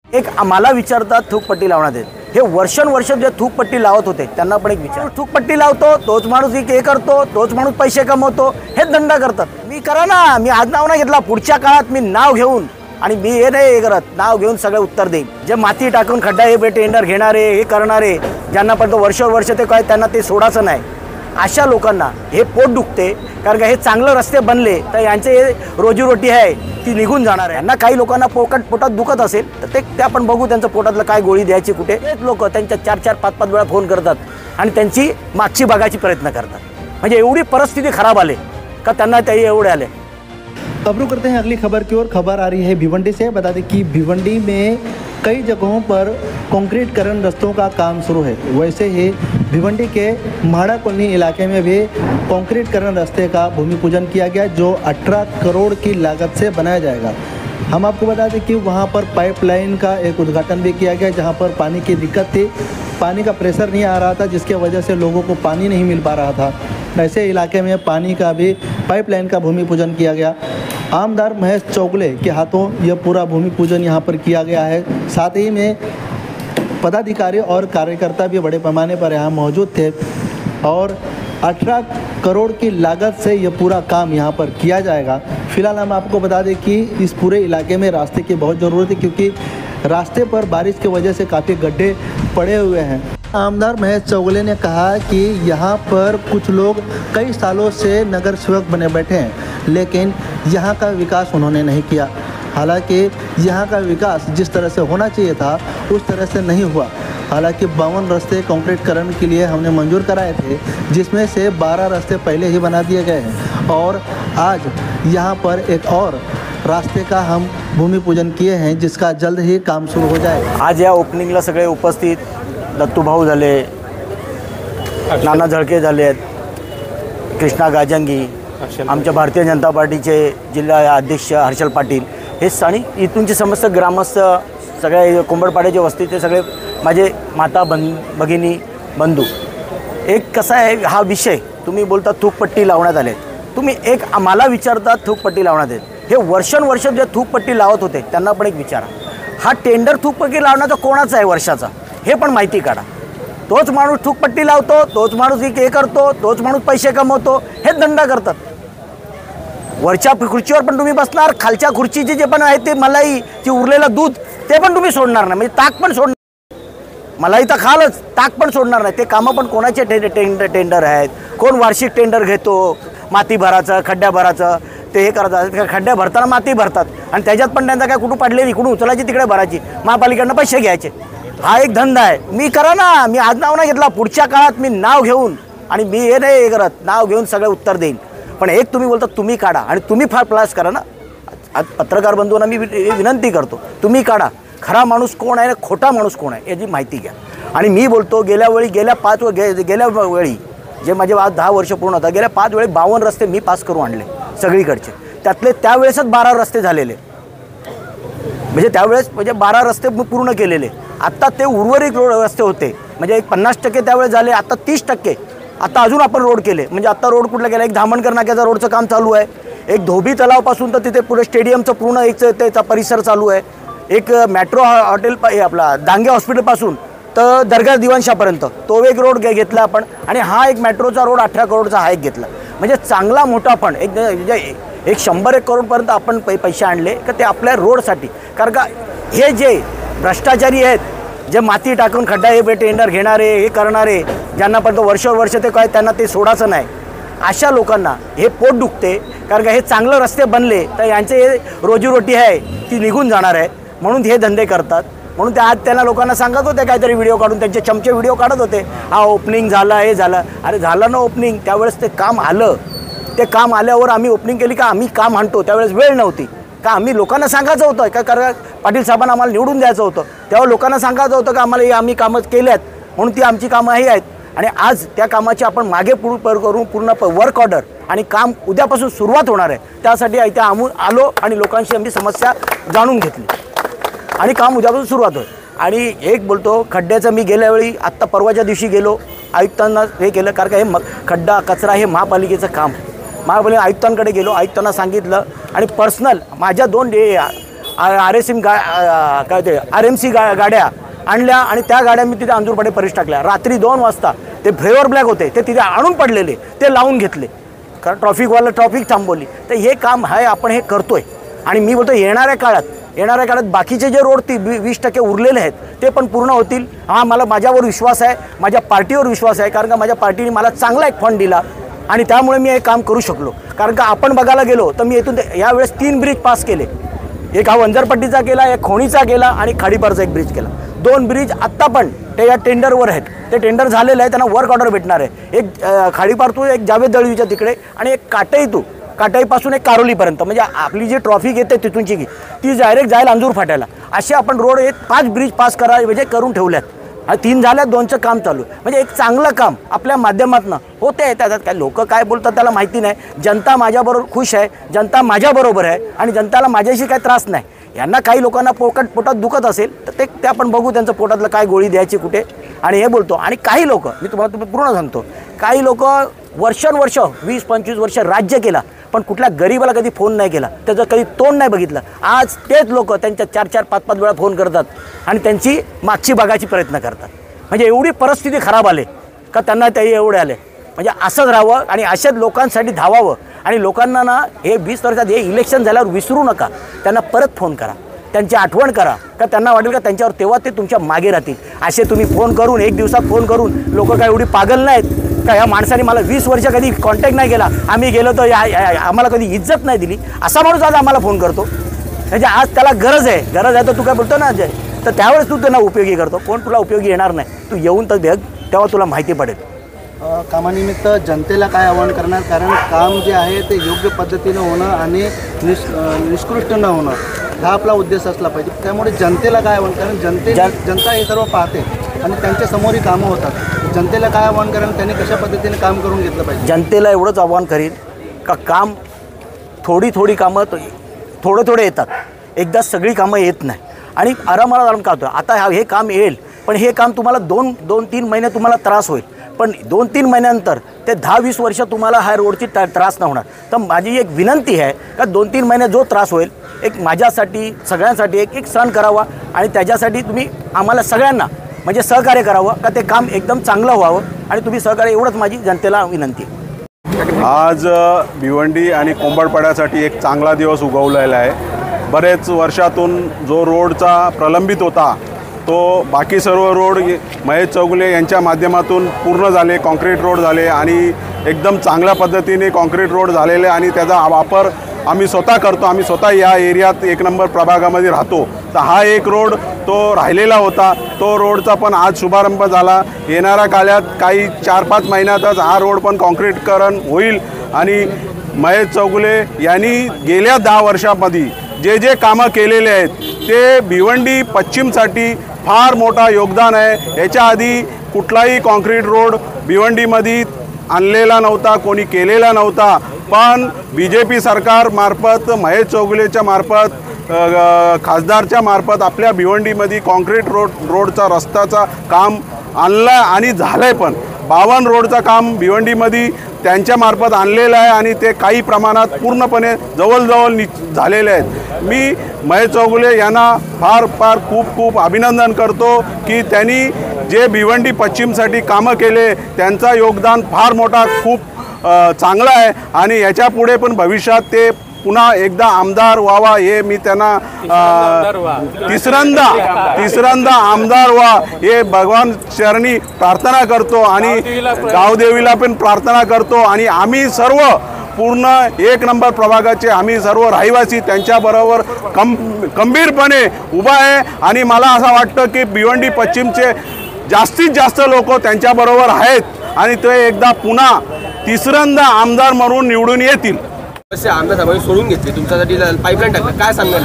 एक आम्हाला विचारतात थूकपट्टी लावण्यात येत, हे वर्षानुवर्ष जे थूकपट्टी लावत होते त्यांना पण एक विचार, थूकपट्टी लावतो तोच माणूस हे करतो, तोच माणूस पैसे कमवतो, हे धंदा करतात। मी करा ना, मी आज नाव नाही घेतला, पुढच्या काळात मी नाव घेऊन आणि मी हे नाही करत, नाव घेऊन सगळे उत्तर देईन। जे माती टाकून खड्डा हे टेंडर घेणारे, हे करणारे, ज्यांना पण तो वर्ष ते काय त्यांना ते सोडायचं नाही, अशा लोकांना हे पोट दुखते। कारण का हे चांगले रस्ते बनले तर यांचे रोजीरोटी आहे ती निघून जाणार आहे। यांना काही लोकांना पोटात दुखत असेल तर ते आपण बघू त्यांचं पोटातलं काय गोळी द्यायची कुठे। हेच लोक त्यांच्या 4-4, 5-5 वेळा फोन करतात आणि त्यांची मागची बघायची प्रयत्न करतात। म्हणजे एवढी परिस्थिती खराब आले का त्यांना ते एवढे आले। अब रुक करते हैं अगली खबर की ओर। खबर आ रही है भिवंडी से। बता दें कि भिवंडी में कई जगहों पर कंक्रीटकरण रस्तों का काम शुरू है। वैसे ही भिवंडी के म्हाड़ा कॉलोनी इलाके में भी कंक्रीटकरण रास्ते का भूमि पूजन किया गया, जो 18 करोड़ की लागत से बनाया जाएगा। हम आपको बता दें कि वहाँ पर पाइपलाइन का एक उद्घाटन भी किया गया, जहाँ पर पानी की दिक्कत थी, पानी का प्रेशर नहीं आ रहा था, जिसके वजह से लोगों को पानी नहीं मिल पा रहा था। ऐसे इलाके में पानी का भी पाइपलाइन का भूमि पूजन किया गया। आमदार महेश चौगले के हाथों यह पूरा भूमि पूजन यहाँ पर किया गया है। साथ ही में पदाधिकारी और कार्यकर्ता भी बड़े पैमाने पर यहाँ मौजूद थे और 18 करोड़ की लागत से यह पूरा काम यहाँ पर किया जाएगा। फिलहाल हम आपको बता दें कि इस पूरे इलाके में रास्ते की बहुत ज़रूरत है, क्योंकि रास्ते पर बारिश की वजह से काफ़ी गड्ढे पड़े हुए हैं। आमदार महेश चौगले ने कहा कि यहाँ पर कुछ लोग कई सालों से नगर सेवक बने बैठे हैं, लेकिन यहाँ का विकास उन्होंने नहीं किया। हालांकि यहाँ का विकास जिस तरह से होना चाहिए था उस तरह से नहीं हुआ। हालांकि 52 रास्ते कंक्रीटकरण के लिए हमने मंजूर कराए थे, जिसमें से 12 रास्ते पहले ही बना दिए गए हैं और आज यहाँ पर एक और रास्ते का हम भूमि पूजन किए हैं, जिसका जल्द ही काम शुरू हो जाए। आज या ओपनिंगला सगळे उपस्थित दत्तूभाऊ झाले, नाना झळके झाले, कृष्णा गाजंगी, आमच्या भारतीय जनता पार्टीचे जिल्हा अध्यक्ष हर्षल पाटील, हे आणि इथूनचे समस्त ग्रामस्थ सगळे कोंबडपाड्याच्या वस्तीचे सगळे माझे माता भगिनी बंधू। एक कसा आहे हा विषय, तुम्ही बोलता थूकपट्टी लावण्यात आले, तुम्ही एक आम्हाला विचारतात थूकपट्टी लावण्यात येत, हे वर्षानुवर्ष जे थूकपट्टी लावत होते त्यांना पण एक विचारा, हा टेंडर थूकपट्टी लावण्याचा कोणाचा आहे वर्षाचा हे पण माहिती काढा। तोच माणूस थूकपट्टी लावतो, तोच माणूस हे करतो, तोच माणूस पैसे कमवतो, हे धंदा करतात। वरच्या खुर्चीवर पण तुम्ही बसणार, खालच्या खुर्चीचे जे पण आहे ते मलाई जे उरलेलं दूध ते पण तुम्ही सोडणार नाही, म्हणजे ताक पण सोडणार, मलाई तर खालच, ताक पण सोडणार नाही। ते कामं पण कोणाचे टेंडर आहेत, कोण वार्षिक टेंडर घेतो, माती भराचं, खड्ड्या भराचं, ते हे करतात, खड्ड्या भरताना माती भरतात आणि त्याच्यात पण त्यांचा काय कुठून पडलेली इकडून उचलायची तिकडे भरायची, महापालिकेनं पैसे घ्यायचे, हा एक धंदा आहे। मी करा ना, मी आज नाव नाही घेतला, पुढच्या काळात मी नाव घेऊन आणि मी हे नाही करत, नाव घेऊन सगळे उत्तर देईन। पण एक तुम्ही बोलता तुम्ही काढा आणि तुम्ही फार प्लास करा ना। आज पत्रकार बंधूंना मी विनंती करतो, तुम्ही काढा, खरा माणूस कोण आहे, खोटा माणूस कोण आहे याची माहिती घ्या। आणि मी बोलतो गेल्या वेळी जे माझे आज 10 वर्ष पूर्ण होता, गेल्या 5 वेळी 52 रस्ते मी पास करून आणले सगळीकडचे, त्यातले त्यावेळेसच 12 रस्ते झालेले, म्हणजे त्यावेळेस म्हणजे 12 रस्ते पूर्ण केलेले। आता ते उर्वरित रस्ते होते, म्हणजे एक 50% त्यावेळेस झाले, आता 30%, आता अजून आपण रोड केले। म्हणजे आता रोड कुठला गेला, एक धामणकर नाक्याचा रोडचं काम चालू आहे, एक धोबी तलावपासून तर तिथे पुढे स्टेडियमचं पूर्ण एक त्याचा परिसर चालू आहे, एक मेट्रो हॉटेल आपला डांगे हॉस्पिटलपासून तर दर्गा दिवाणशापर्यंत तो एक रोड घेतला आपण, आणि हा एक मेट्रोचा रोड 18 करोडचा हा एक घेतला। म्हणजे चांगला मोठा पण एक 100-1 करोडपर्यंत आपण पैसे आणले का ते आपल्या रोडसाठी। कारण का हे जे भ्रष्टाचारी आहेत, जे माती टाकून खड्डा हे टेंडर घेणारे, हे करणारे, ज्यांना पण तो वर्ष ते काय त्यांना ते सोडायचं नाही, अशा लोकांना हे पोट दुखते। कारण का हे चांगले रस्ते बनले तर यांचे रोजीरोटी आहे ती निघून जाणार आहे, म्हणून हे धंदे करतात। म्हणून ते आज त्यांना लोकांना सांगत होते, काहीतरी व्हिडिओ काढून त्यांचे चमचे व्हिडिओ काढत होते, हा ओपनिंग झालं, हे झालं, अरे झालं ना ओपनिंग, त्यावेळेस ते काम आलं, ते काम आल्यावर आम्ही ओपनिंग केली का आम्ही काम आणतो, त्यावेळेस वेळ नव्हती का, आम्ही लोकांना सांगायचं होतं का, कारण पाटील साहेबांना आम्हाला निवडून द्यायचं होतं, तेव्हा लोकांना सांगायचं होतं का आम्हाला हे आम्ही कामं केल्यात, म्हणून ती आमची कामं ही आहेत। आणि आज त्या कामाची आपण मागे करून पूर्ण वर्क ऑर्डर आणि काम उद्यापासून सुरुवात होणार आहे, त्यासाठी इथे आलो आणि लोकांशी आमची समस्या जाणून घेतली आणि काम उद्यापासून सुरुवात होईल। आणि एक बोलतो खड्ड्याचं, मी गेल्या वेळी आत्ता परवाच्या दिवशी गेलो आयुक्तांना हे केलं, कारण का हे खड्डा कचरा हे महापालिकेचं काम, महापालिका आयुक्तांकडे गेलो, आयुक्तांना सांगितलं आणि पर्सनल माझ्या 2 RSM काय ते RMC गाड्या आणल्या आणि त्या गाड्या मी तिथे अंजूरपाटे परिस टाकल्या. रात्री 2 वाजता ते फ्लेवर ब्लॅक होते ते तिथे आणून पडलेले ते लावून घेतले, कारण ट्रॉफिक थांबवली. तर हे काम आहे, आपण हे करतोय. आणि मी बोलतो येणाऱ्या काळात बाकीचे जे रोड 20% उरलेले आहेत ते पण पूर्ण होतील. हा, मला माझ्यावर विश्वास आहे, माझ्या पार्टीवर विश्वास आहे, कारण का माझ्या पार्टीने मला चांगला एक फंड दिला आणि त्यामुळे मी हे काम करू शकलो. कारण का आपण बघायला गेलो तर मी इथून यावेळेस 3 ब्रिज पास केले. एक हा वंजरपट्टीचा केला, एक खोणीचा केला आणि खाडीपारचा एक ब्रिज केला. 2 ब्रिज आत्ता पण ते या टेंडरवर आहेत, ते टेंडर झालेलं आहे, त्यांना वर्क ऑर्डर भेटणार आहे. एक खाडीपारतून एक जावेद दळवीच्या तिकडे आणि एक काटाईपासून एक कारोलीपर्यंत, म्हणजे आपली जी ट्रॉफिक येते तिथूनची ती डायरेक्ट जाईल अंजूर फाट्याला. असे आपण रोड 5 ब्रिज पास म्हणजे करून ठेवल्यात. 3 झाल्यात, 2चं काम चालू. म्हणजे एक चांगलं काम आपल्या माध्यमातून होते. त्याच्यात काय लोक काय बोलतात त्याला माहिती नाही. जनता माझ्याबरोबर खुश आहे, जनता माझ्याबरोबर आहे आणि जनताला माझ्याशी काही त्रास नाही. यांना काही लोकांना पोटात दुखत असेल तर ते आपण बघू, त्यांचं पोटातलं काय गोळी द्यायची कुठे आणि हे बोलतो. आणि काही लोक, मी तुम्हाला पूर्ण सांगतो, काही लोक वर्षानुवर्ष 20-25 वर्ष राज्य केला पण कुठल्या गरीबाला कधी फोन नाही केला, त्याचं कधी तोंड नाही बघितलं. आज तेच लोक त्यांच्या 4-4, 5-5 वेळा फोन करतात आणि त्यांची मागची बघायची प्रयत्न करतात. म्हणजे एवढी परिस्थिती खराब आले का त्यांना ते एवढे आले. म्हणजे असंच राहावं आणि अशाच लोकांसाठी धावावं. आणि लोकांना ना हे 20 वर्षात हे इलेक्शन झाल्यावर विसरू नका, त्यांना परत फोन करा, त्यांची आठवण करा, का त्यांना वाटेल का त्यांच्यावर तेव्हा ते तुमच्या मागे राहतील. असे तुम्ही फोन करून, एक दिवसात फोन करून, लोक काय एवढी पागल नाहीत का ह्या माणसाने मला 20 वर्ष कधी कॉन्टॅक्ट नाही केला, आम्ही गेलो तर आम्हाला कधी इज्जत नाही दिली, असा माणूस आज आम्हाला फोन करतो. म्हणजे आज त्याला गरज आहे तर तू काय बोलतो ना अजय, तर त्यावेळेस तू त्यांना उपयोगी करतो. कोण तुला उपयोगी येणार नाही, तू येऊन तर बघ, तेव्हा तुला माहिती पडेल. कामानिमित्त जनतेला काय आवाहन करणार, कारण काम जे आहे ते योग्य पद्धतीनं होणं आणि निष्कृष्ट न होणं हा आपला उद्देश असला पाहिजे. त्यामुळे जनतेला काय आवाहन, कारण जनता हे सर्व पाहते आणि त्यांच्या समोरही कामं होतात. जनतेला काय आवाहन करेल, त्यांनी कशा पद्धतीने काम करून घेतलं पाहिजे. जनतेला एवढंच आवाहन करीन का काम थोडी कामं थोडे येतात, एकदा सगळी कामं येत नाही आणि आरामाला का होतं. आता हे काम येईल पण हे काम तुम्हाला 2-3 महिने तुम्हाला त्रास होईल, पण 2-3 महिन्यानंतर ते 10-20 वर्ष तुम्हाला ह्या रोडची त्रास नाही होणार. तर माझी एक विनंती आहे का 2-3 महिने जो त्रास होईल एक माझ्यासाठी सगळ्यांसाठी एक सण करावा आणि त्याच्यासाठी तुम्ही आम्हाला सगळ्यांना म्हणजे सहकार्य करावं का ते काम एकदम चांगलं व्हावं आणि तुम्ही सहकार्य, एवढंच माझी जनतेला विनंती आहे. आज भिवंडी आणि कोंबडपाड्यासाठी एक चांगला दिवस उगवलेला आहे. बरेच वर्षातून जो रोडचा प्रलंबित होता तो बाकी सर्व रोड महेश चौगुले यांच्या माध्यमातून पूर्ण झाले, कॉन्क्रीट रोड झाले आणि एकदम चांगल्या पद्धतीने कॉन्क्रीट रोड झालेले आणि त्याचा वापर आम्ही स्वतः करतो. आम्ही स्वतः या एरियात 1 नंबर प्रभागामध्ये राहतो. तर हा एक रोड तो राहिलेला होता, तो रोडचा पण आज शुभारंभ झाला. येणाऱ्या काळात काही 4-5 महिन्यातच हा रोड पण कॉन्क्रीटकरण होईल आणि महेश चौगुले यांनी गेल्या 10 वर्षामध्ये जे कामं केलेले आहेत ते भिवंडी पश्चिमसाठी फार मोठा योगदान आहे. याच्या आधी कुठलाही कॉन्क्रीट रोड भिवंडीमध्ये आणलेला नव्हता, कोणी केलेला नव्हता. पण BJP सरकारमार्फत, महेश चौगुलेच्या मार्फत, खासदारच्या मार्फत आपल्या भिवंडीमध्ये कॉन्क्रीट रोडचा रस्त्याचा काम आणलं आणि झालं आहे. पण 52 रोडचं काम भिवंडीमध्ये त्यांच्यामार्फत आणलेलं आहे आणि ते काही प्रमाणात पूर्णपणे जवळजवळ झालेले आहेत. मी महेश चौगुले यांना फार खूप अभिनंदन करतो की त्यांनी जे भिवंडी पश्चिमसाठी कामं केले त्यांचा योगदान फार मोठा खूप चांगला आहे आणि याच्या पुढे पण भविष्यात ते पुन्हा एकदा आमदार व्हावा हे मी त्यांना तिसऱ्यांदा आमदार व्हा हे भगवान चरणी प्रार्थना करतो आणि गावदेवीला पण प्रार्थना करतो. आणि आम्ही सर्व पूर्ण 1 नंबर प्रभागाचे आम्ही सर्व रहिवासी त्यांच्याबरोबर खंबीरपणे उभा आहे आणि मला असं वाटतं की भिवंडी पश्चिमचे जास्तीत जास्त लोक त्यांच्याबरोबर आहेत आणि ते एकदा पुन्हा तिसऱ्यांदा आमदार म्हणून निवडून येतील. आमदार साहेबांनी सोडून घेतली, तुमच्यासाठी पाईपलाईन टाकलं, काय सांगणार?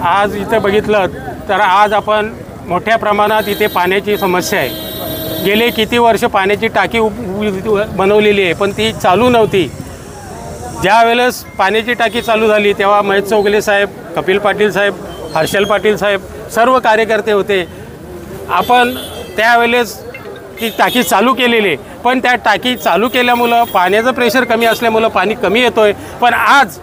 आज इथे बघितलं तर आज आपण मोठ्या प्रमाणात इथे पाण्याची समस्या आहे. गेले किती वर्ष पाण्याची टाकी बनवलेली आहे पण ती चालू नव्हती. ज्या वेळेस पाण्याची टाकी चालू झाली तेव्हा महेश चौगुले साहेब, कपिल पाटील साहेब, हर्षल पाटील साहेब सर्व कार्यकर्ते होते. आपण त्यावेळेस ती टाकी चालू केलेली, पण त्या टाकी चालू केल्यामुळं पाण्याचं प्रेशर कमी असल्यामुळं पाणी कमी येतो आहे. पण आज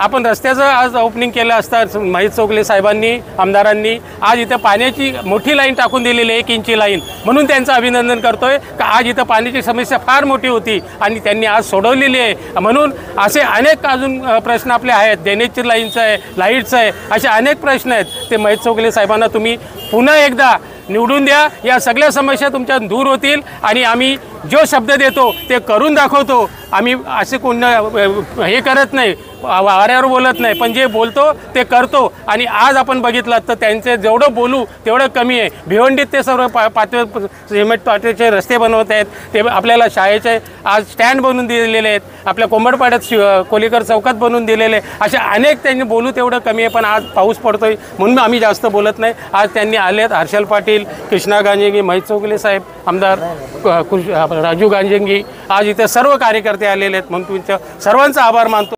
आपण रस्त्याचं आज ओपनिंग केलं असतं महेश चौगले साहेबांनी, आमदारांनी आज इथं पाण्याची मोठी लाईन टाकून दिलेली आहे, 1 इंची लाईन, म्हणून त्यांचं अभिनंदन करतोय का आज इथं पाण्याची समस्या फार मोठी होती आणि त्यांनी आज सोडवलेली आहे. म्हणून असे अनेक अजून प्रश्न आपले आहेत, ड्रेनेजची लाईनचं आहे, लाईटचं आहे, असे अनेक प्रश्न आहेत. ते महेश चौगले साहेबांना तुम्ही पुन्हा एकदा निवडून द्या, या सगळ्या समस्या तुमच्या दूर होतील आणि आम्ही जो शब्द देतो ते करून दाखवतो. आम्ही असे कोण हे करत नाही, वाऱ्यावर बोलत नाही, पण जे बोलतो ते करतो. आणि आज आपण बघितलं तर त्यांचे जेवढं बोलू तेवढं कमी आहे. भिवंडीत ते सर्व सिमेंट पाटीचे रस्ते बनवत आहेत, ते आपल्याला शाळेचे आज स्टँड बनवून दिलेले आहेत, आपल्या कोंबडपाड्यात कोलीकर चौकात बनवून दिलेले, असे अनेक त्यांनी बोलू तेवढं कमी आहे. पण आज पाऊस पडतोय म्हणून आम्ही जास्त बोलत नाही. आज त्यांनी आलेत, हर्षल पाटील, कृष्णा गांजेंगी, महेश चौगले साहेब, आमदार राजू गांजेंगी, आज इथे सर्व कार्यकर्ते आलेले आहेत. म्हणून तुमच्या सर्वांचा आभार मानतो.